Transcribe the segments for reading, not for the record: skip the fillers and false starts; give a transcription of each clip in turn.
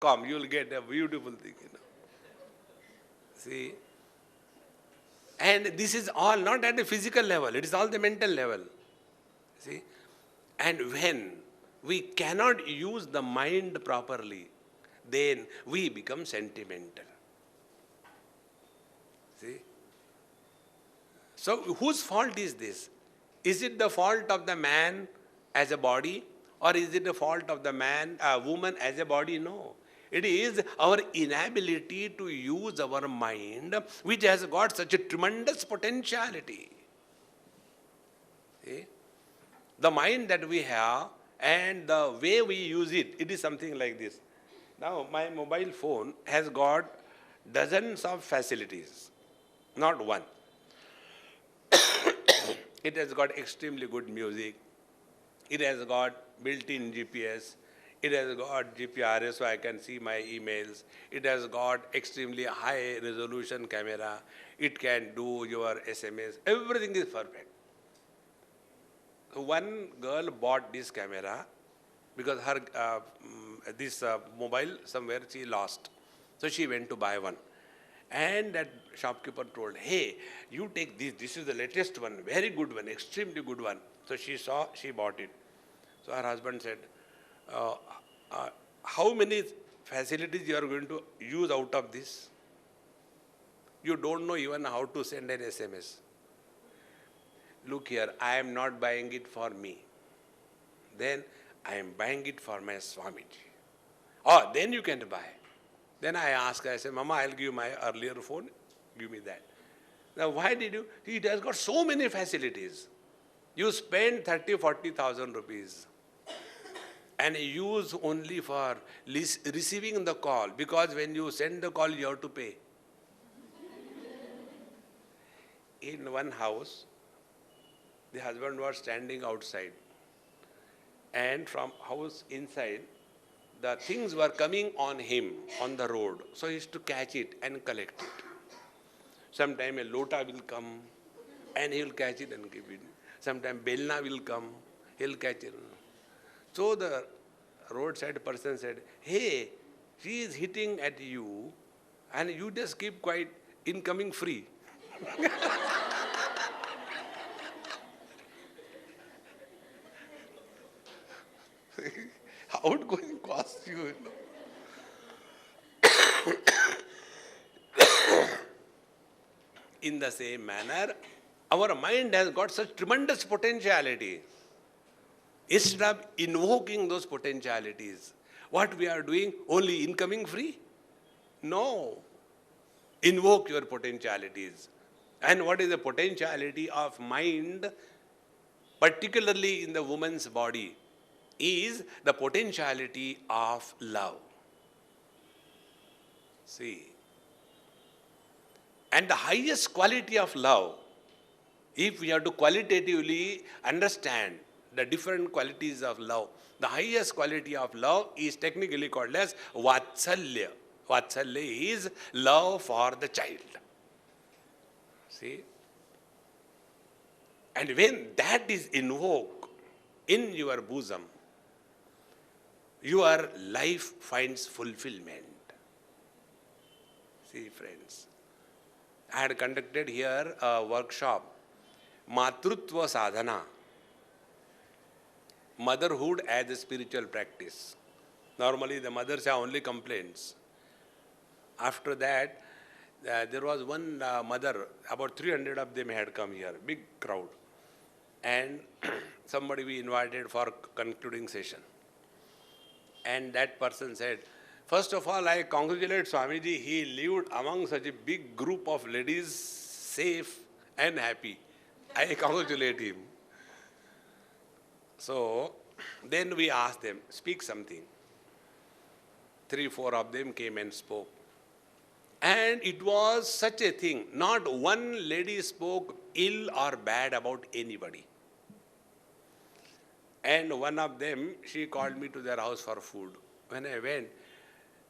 Come, you will get a beautiful thing, See? And this is all not at the physical level, it is all the mental level. See? And when we cannot use the mind properly, then we become sentimental. See? So whose fault is this? Is it the fault of the man as a body, or is it the fault of the woman as a body? No. It is our inability to use our mind, which has got such a tremendous potentiality. See? The mind that we have and the way we use it, it is something like this. Now, my mobile phone has got dozens of facilities, not one. It has got extremely good music. It has got built-in GPS. It has got GPRS so I can see my emails. It has got extremely high resolution camera. It can do your SMS. Everything is perfect. One girl bought this camera because her this mobile somewhere she lost. So she went to buy one. And that shopkeeper told, hey, you take this is the latest one, very good one, extremely good one. So she saw, she bought it. So her husband said, how many facilities you are going to use out of this? You don't know even how to send an SMS. Look here, I am not buying it for me. Then I am buying it for my Swamiji. Oh, then you can buy. Then I asked her, I said, Mama, I'll give you my earlier phone, give me that. Now why did you? It has got so many facilities. You spend 30,000-40,000 rupees and use only for receiving the call, because when you send the call you have to pay. In one house, the husband was standing outside, and from house inside, the things were coming on him on the road. So he used to catch it and collect it. Sometime a lota will come and he will catch it and give it. Sometime belna will come, he will catch it. So the roadside person said, hey, she is hitting at you and you just keep quiet, incoming free. Outgoing costs you, In the same manner, our mind has got such tremendous potentiality. Instead of invoking those potentialities, what we are doing? Only incoming free? No. Invoke your potentialities. And what is the potentiality of mind, particularly in the woman's body, is the potentiality of love. See. And the highest quality of love, if we have to qualitatively understand the different qualities of love, the highest quality of love is technically called as Vatsalya. Vatsalya is love for the child. See? And when that is invoked in your bosom, your life finds fulfillment. See, friends, I had conducted here a workshop, Matrutva Sadhana, motherhood as a spiritual practice. Normally the mothers have only complaints. After that, there was one mother, about 300 of them had come here, big crowd. And somebody we invited for concluding session. And that person said, first of all, I congratulate Swamiji, he lived among such a big group of ladies, safe and happy. I congratulate him. So, then we asked them, speak something. 3-4 of them came and spoke. And it was such a thing, not one lady spoke ill or bad about anybody. And one of them, she called me to their house for food. When I went,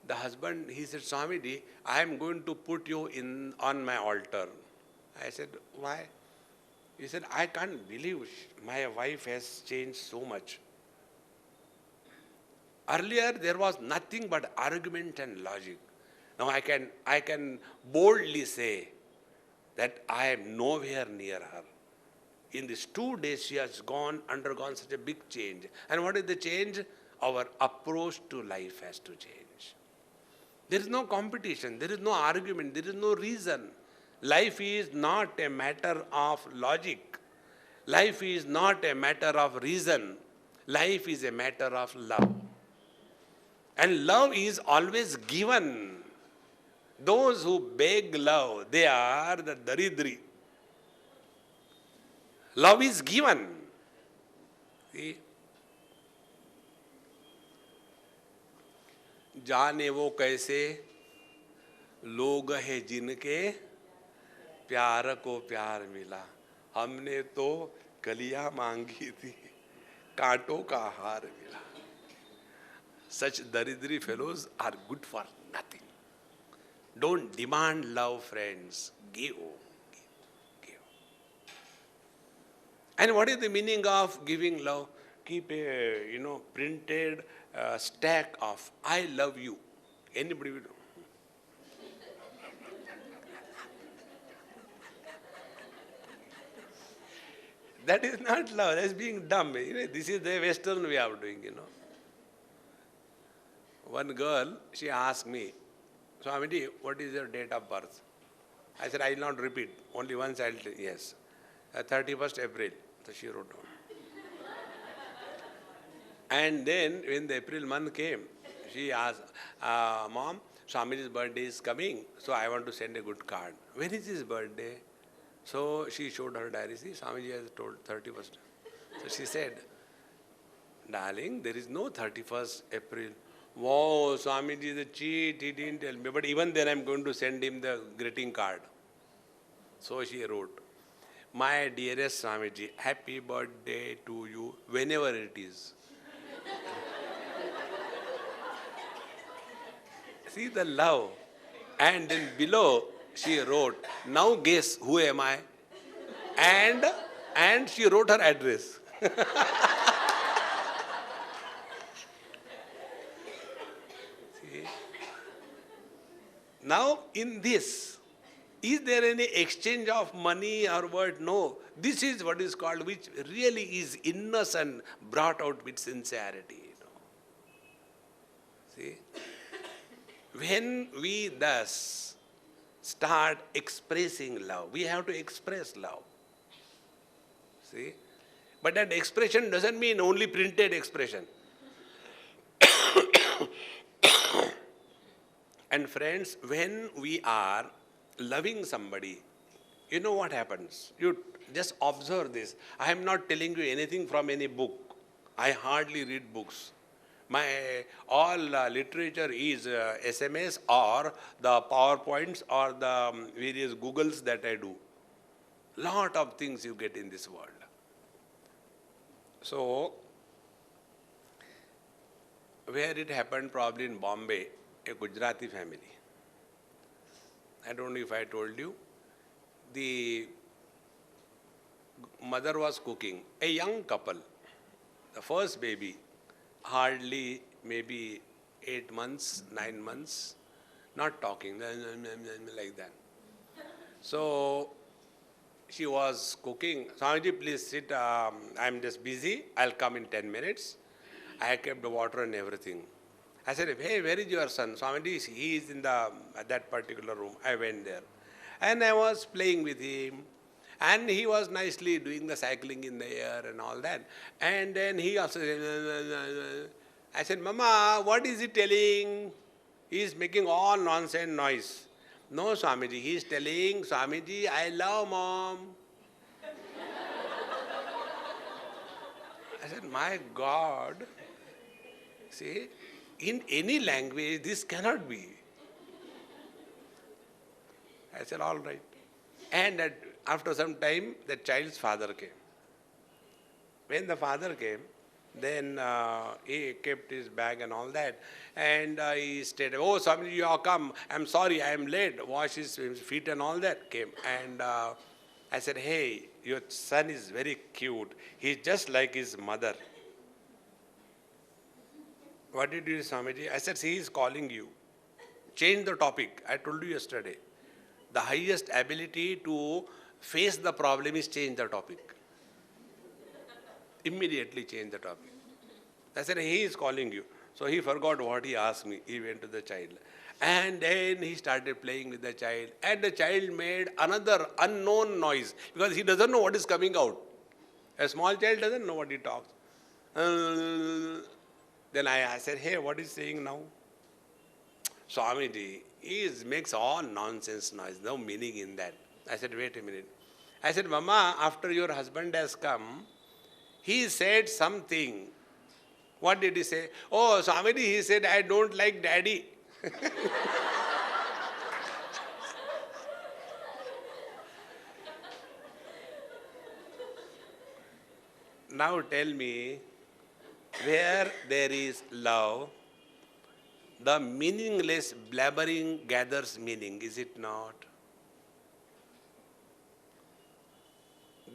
the husband, he said, Swamiji, I am going to put you on my altar. I said, why? He said, I can't believe my wife has changed so much. Earlier there was nothing but argument and logic. Now I can boldly say that I am nowhere near her. In these 2 days she has undergone such a big change. And what is the change? Our approach to life has to change. There is no competition, there is no argument, there is no reason. Life is not a matter of logic. Life is not a matter of reason. Life is a matter of love. And love is always given. Those who beg love, they are the daridri. Love is given. See? जाने वो कैसे लोग हैं जिनके प्यार को प्यार मिला, हमने तो कलियां मांगी थी, कांटों का हार मिला. Such daridri fellows are good for nothing. Don't demand love, friends. Give. And what is the meaning of giving love? Keep a printed stack of "I love you." Anybody will? That is not love. That is being dumb. This is the Western way of doing. One girl, she asked me, "Swamiji, what is your date of birth?" I said, "I will not repeat. Only once I will tell." Yes. 31st April. So she wrote down. And then when the April month came, she asked, "Mom, Swamiji's birthday is coming, so I want to send a good card." "When is his birthday?" So she showed her diary. See, Swamiji has told 31st. So she said, "Darling, there is no 31st April. Wow, Swamiji is a cheat, he didn't tell me. But even then I'm going to send him the greeting card." So she wrote, "My dearest Swamiji, happy birthday to you whenever it is." See the love. And then below she wrote, "Now guess who am I?" And she wrote her address. See? Now in this, is there any exchange of money or what? No. This is what is called, which really is innocent, brought out with sincerity. See? When we thus start expressing love, we have to express love. See? But that expression doesn't mean only printed expression. And friends, when we are loving somebody, you know what happens? You just observe this. I am not telling you anything from any book. I hardly read books. My all literature is SMS or the PowerPoints or the various Googles that I do. Lot of things you get in this world. So, where it happened, probably in Bombay, a Gujarati family. I don't know if I told you. The mother was cooking. A young couple, the first baby, hardly maybe 8 months, 9 months, not talking, like that. So she was cooking. "Swamiji, please sit. I'm just busy. I'll come in 10 minutes. I kept the water and everything." I said, "Hey, where is your son?" "Swamiji, he is in that particular room." I went there. And I was playing with him. And he was nicely doing the cycling in the air and all that. And then he also said, I said, "Mama, what is he telling?" "He is making all nonsense noise." "No, Swamiji, he is telling, Swamiji, I love Mom." I said, "My God." See, in any language, this cannot be. I said, "All right." And after some time, the child's father came. When the father came, then he kept his bag and all that. And he stayed, "Oh, Swamiji, you have come. I'm sorry, I am late." Wash his feet and all that came. And I said, "Hey, your son is very cute. He's just like his mother." What did you say, Swamiji? I said, he is calling you. Change the topic. I told you yesterday. The highest ability to face the problem is change the topic. Immediately change the topic. I said, he is calling you. So he forgot what he asked me. He went to the child. And then he started playing with the child. And the child made another unknown noise because he doesn't know what is coming out. A small child doesn't know what he talks. Then I said, hey, what is he saying now? Swamiji, he makes all nonsense noise, no meaning in that. I said, wait a minute. I said, Mama, after your husband has come, he said something. What did he say? Oh, Swamiji, he said, I don't like daddy. Now tell me, where there is love, the meaningless blabbering gathers meaning, is it not?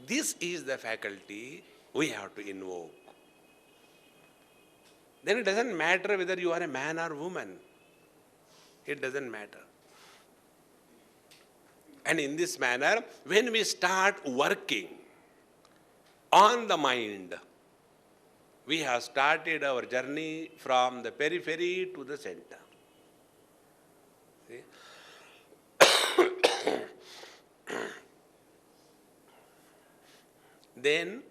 This is the faculty we have to invoke. Then it doesn't matter whether you are a man or woman. It doesn't matter. And in this manner, when we start working on the mind, we have started our journey from the periphery to the center. See? Then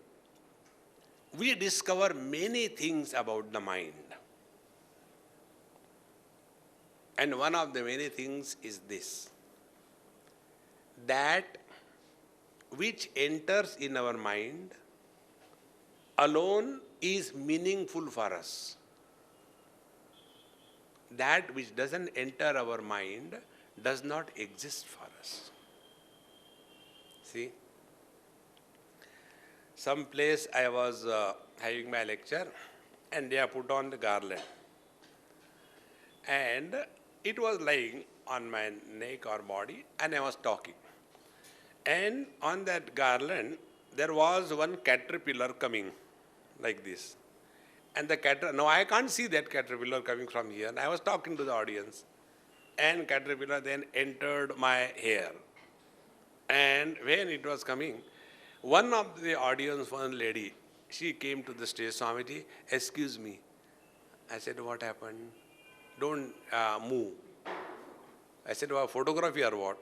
we discover many things about the mind. And one of the many things is this, that which enters in our mind alone is meaningful for us. That which doesn't enter our mind does not exist for us. See? Some place I was having my lecture and they have put on the garland. And it was lying on my neck or body and I was talking. And on that garland there was one caterpillar coming like this. And the caterpillar, no, I can't see that caterpillar coming from here. And I was talking to the audience. And caterpillar then entered my hair. And when it was coming, one of the audience, one lady, she came to the stage, Swamiji, excuse me. I said, what happened? Don't move. I said, well, photography or what?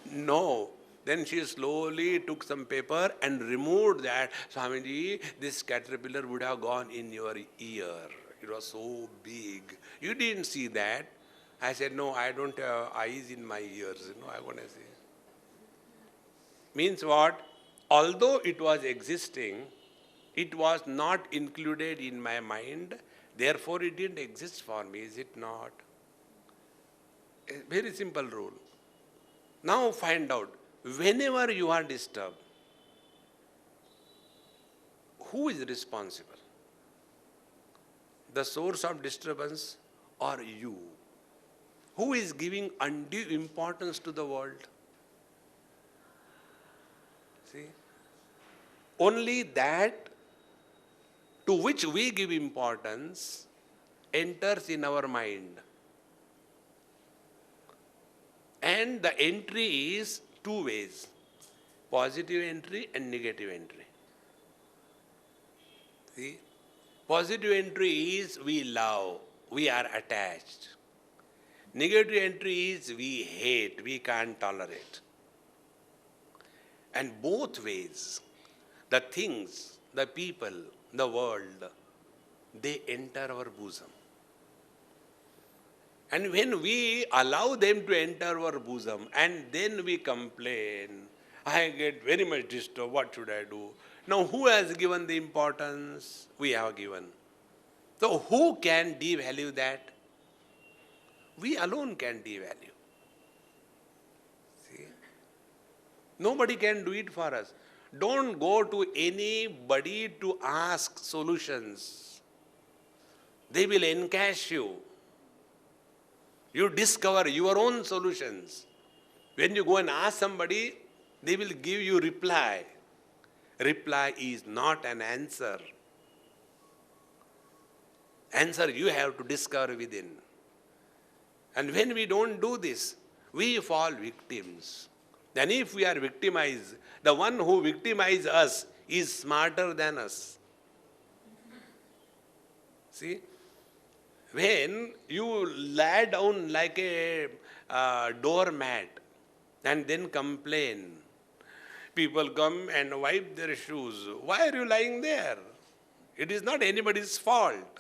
No. Then she slowly took some paper and removed that. Swamiji, this caterpillar would have gone in your ear. It was so big. You didn't see that. I said, no, I don't have eyes in my ears. No, I want to see. Means what? Although it was existing, it was not included in my mind. Therefore, it didn't exist for me. Is it not? A very simple rule. Now find out. Whenever you are disturbed, who is responsible? The source of disturbance or you? Who is giving undue importance to the world? See? Only that to which we give importance enters in our mind. And the entry is two ways, positive entry and negative entry. See? Positive entry is we love, we are attached. Negative entry is we hate, we can't tolerate. And both ways, the things, the people, the world, they enter our bosom. And when we allow them to enter our bosom and then we complain, I get very much disturbed, what should I do? Now who has given the importance? We have given. So who can devalue that? We alone can devalue. See? Nobody can do it for us. Don't go to anybody to ask solutions. They will encash you. You discover your own solutions. When you go and ask somebody, they will give you reply. Reply is not an answer. Answer you have to discover within. And when we don't do this, we fall victims. And if we are victimized, the one who victimizes us is smarter than us. See? When you lie down like a doormat and then complain, people come and wipe their shoes. Why are you lying there? It is not anybody's fault.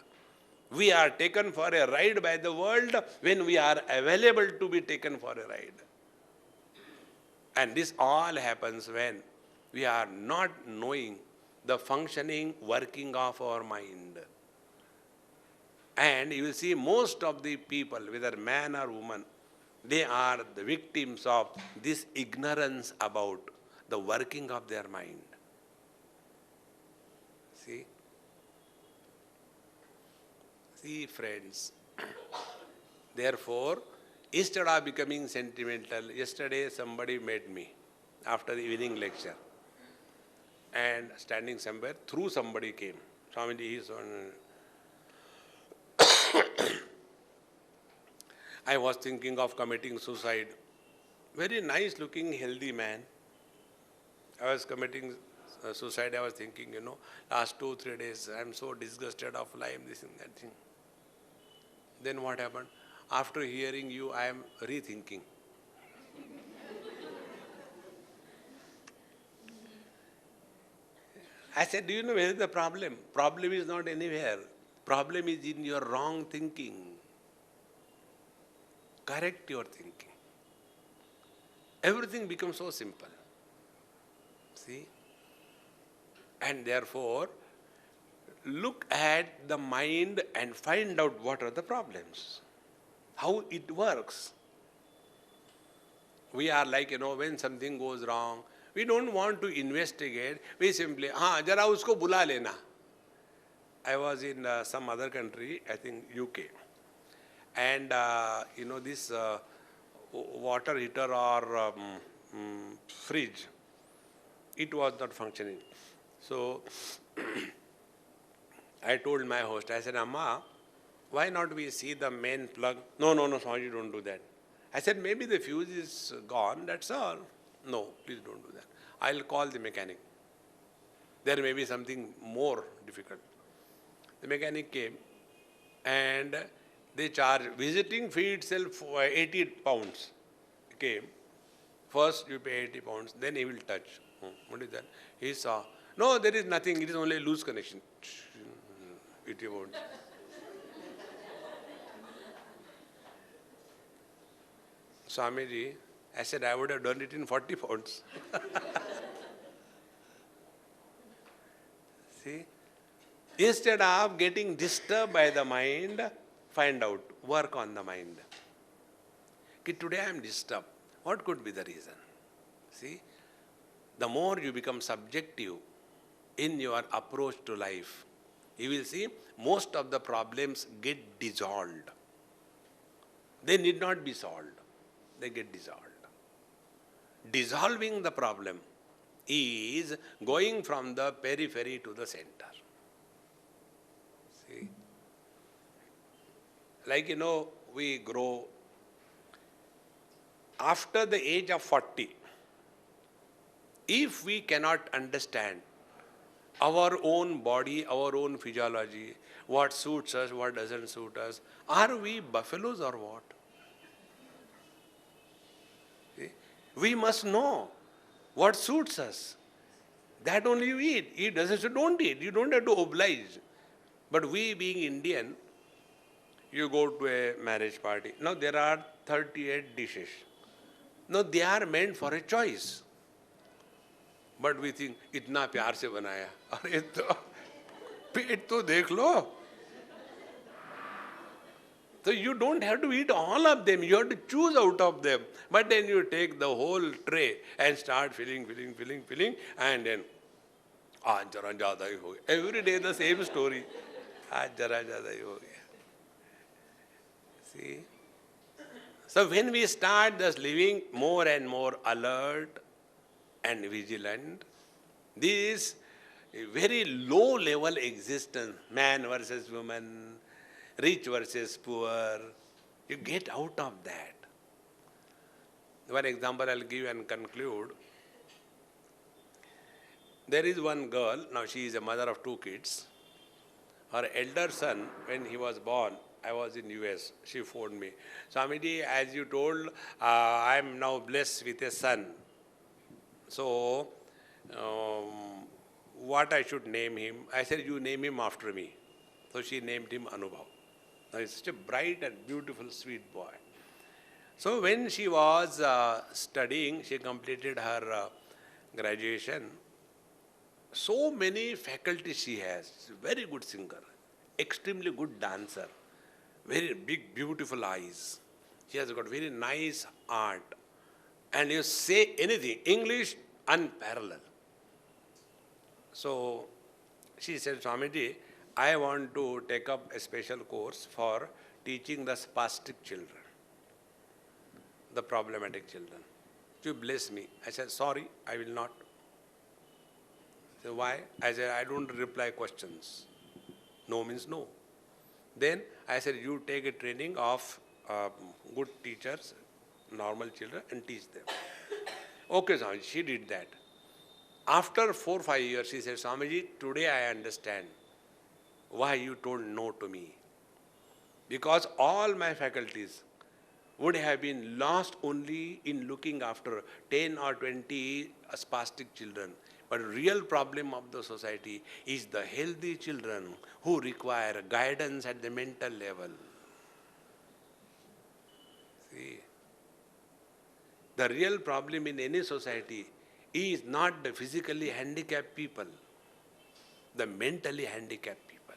We are taken for a ride by the world when we are available to be taken for a ride. And this all happens when we are not knowing the functioning, working of our mind. And you will see most of the people, whether man or woman, they are the victims of this ignorance about the working of their mind. See? See, friends. Therefore, instead of becoming sentimental, yesterday somebody met me after the evening lecture. And standing somewhere, through somebody came. Swami, he is on. I was thinking of committing suicide. Very nice looking, healthy man. I was committing suicide. I was thinking, last 2-3 days, I am so disgusted of life, this and that thing. Then what happened? After hearing you, I am rethinking. I said, do you know where is the problem? Problem is not anywhere. Problem is in your wrong thinking. Correct your thinking. Everything becomes so simple. See? And therefore, look at the mind and find out what are the problems. How it works. We are like, when something goes wrong, we don't want to investigate. We simply, jara usko bula lena. I was in some other country, I think UK. And, this water heater or fridge, it was not functioning. So, I told my host, I said, Amma, why not we see the main plug? No, Swami, don't do that. I said, maybe the fuse is gone, that's all. No, please don't do that. I'll call the mechanic. There may be something more difficult. The mechanic came and they charged, visiting fee itself 80 pounds. Came. First you pay 80 pounds, then he will touch. What is that? He saw, no, there is nothing, it is only a loose connection. 80 pounds. Swamiji, I said, I would have done it in 40 pounds. See? Instead of getting disturbed by the mind, find out, work on the mind. Today I am disturbed. What could be the reason? See? The more you become subjective in your approach to life, you will see most of the problems get dissolved. They need not be solved. They get dissolved. Dissolving the problem is going from the periphery to the center. See? Like, we grow. After the age of 40, if we cannot understand our own body, our own physiology, what suits us, what doesn't suit us, are we buffaloes or what? See? We must know what suits us. That only you eat. Eat doesn't, so don't eat. You don't have to oblige. But we being Indian, you go to a marriage party. Now there are 38 dishes. Now they are meant for a choice. But we think, इतना प्यार से बनाया. अरे तो पेट तो देख लो. So you don't have to eat all of them. You have to choose out of them. But then you take the whole tray and start filling, and then, jara zyada hi ho gaya. Every day the same story. Jara zyada hi ho gaya. See? So when we start just living more and more alert and vigilant, this very low level existence, man versus woman, rich versus poor. You get out of that. One example I'll give and conclude. There is one girl, now she is a mother of 2 kids. Her elder son, when he was born, I was in US, she phoned me. Swamiji, as you told, I am now blessed with a son. So, what I should name him? I said, you name him after me. So she named him Anubhav. Now he's such a bright and beautiful, sweet boy. So when she was studying, she completed her graduation. So many faculties she has. Very good singer, extremely good dancer, very big, beautiful eyes. She has got very nice art. And you say anything, English unparalleled. So she said, Swamiji, I want to take up a special course for teaching the spastic children, the problematic children. You bless me. I said, sorry, I will not. So why? I said, I don't reply questions. No means no. Then I said, you take a training of good teachers, normal children, and teach them. Okay, Swamiji, she did that. After 4 or 5 years, she said, Swamiji, today I understand why you told no to me. Because all my faculties would have been lost only in looking after 10 or 20 spastic children. But the real problem of the society is the healthy children who require guidance at the mental level. See, the real problem in any society is not the physically handicapped people, the mentally handicapped people.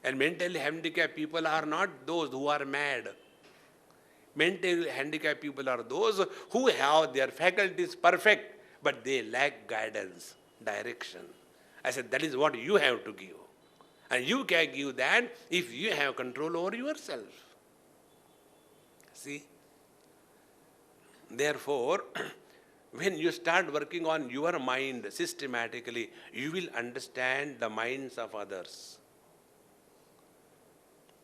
And mentally handicapped people are not those who are mad. Mentally handicapped people are those who have their faculties perfect, but they lack guidance, direction. I said, that is what you have to give. And you can give that if you have control over yourself. See? Therefore, when you start working on your mind systematically, you will understand the minds of others.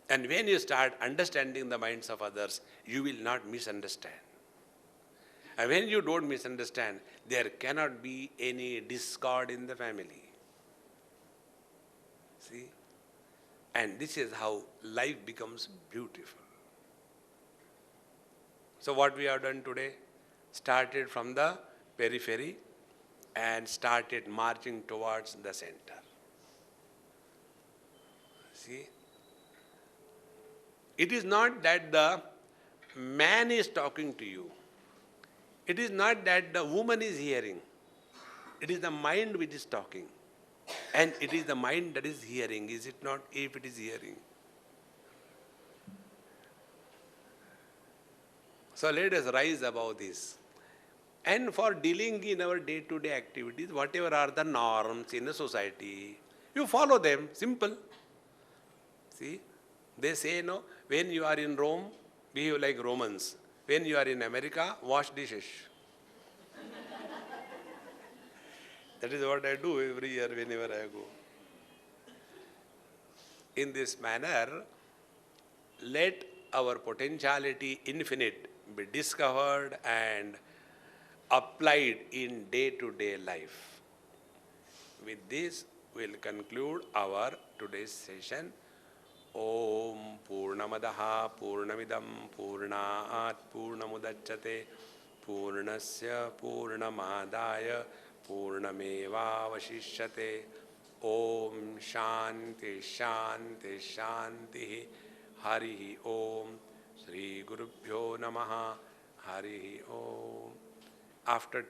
And when you start understanding the minds of others, you will not misunderstand. And when you don't misunderstand, there cannot be any discord in the family. See? And this is how life becomes beautiful. So what we have done today, started from the periphery and started marching towards the center. See? It is not that the man is talking to you. It is not that the woman is hearing. It is the mind which is talking. And it is the mind that is hearing, is it not, if it is hearing? So let us rise above this. And for dealing in our day-to-day activities, whatever are the norms in the society, you follow them, simple. See, they say, no, when you are in Rome, behave like Romans. When you are in America, wash dishes. That is what I do every year whenever I go. In this manner, let our potentiality infinite be discovered and applied in day-to-day life. With this, we'll conclude our today's session. Om Purnamadaha Purnamidam Purnaat Purnamudachyate Purnasya Purnamadaya Purnameva Vashishyate. Om Shanti Shanti Shanti Harihi Om Sri Gurubhyo Namaha Harihi Om. After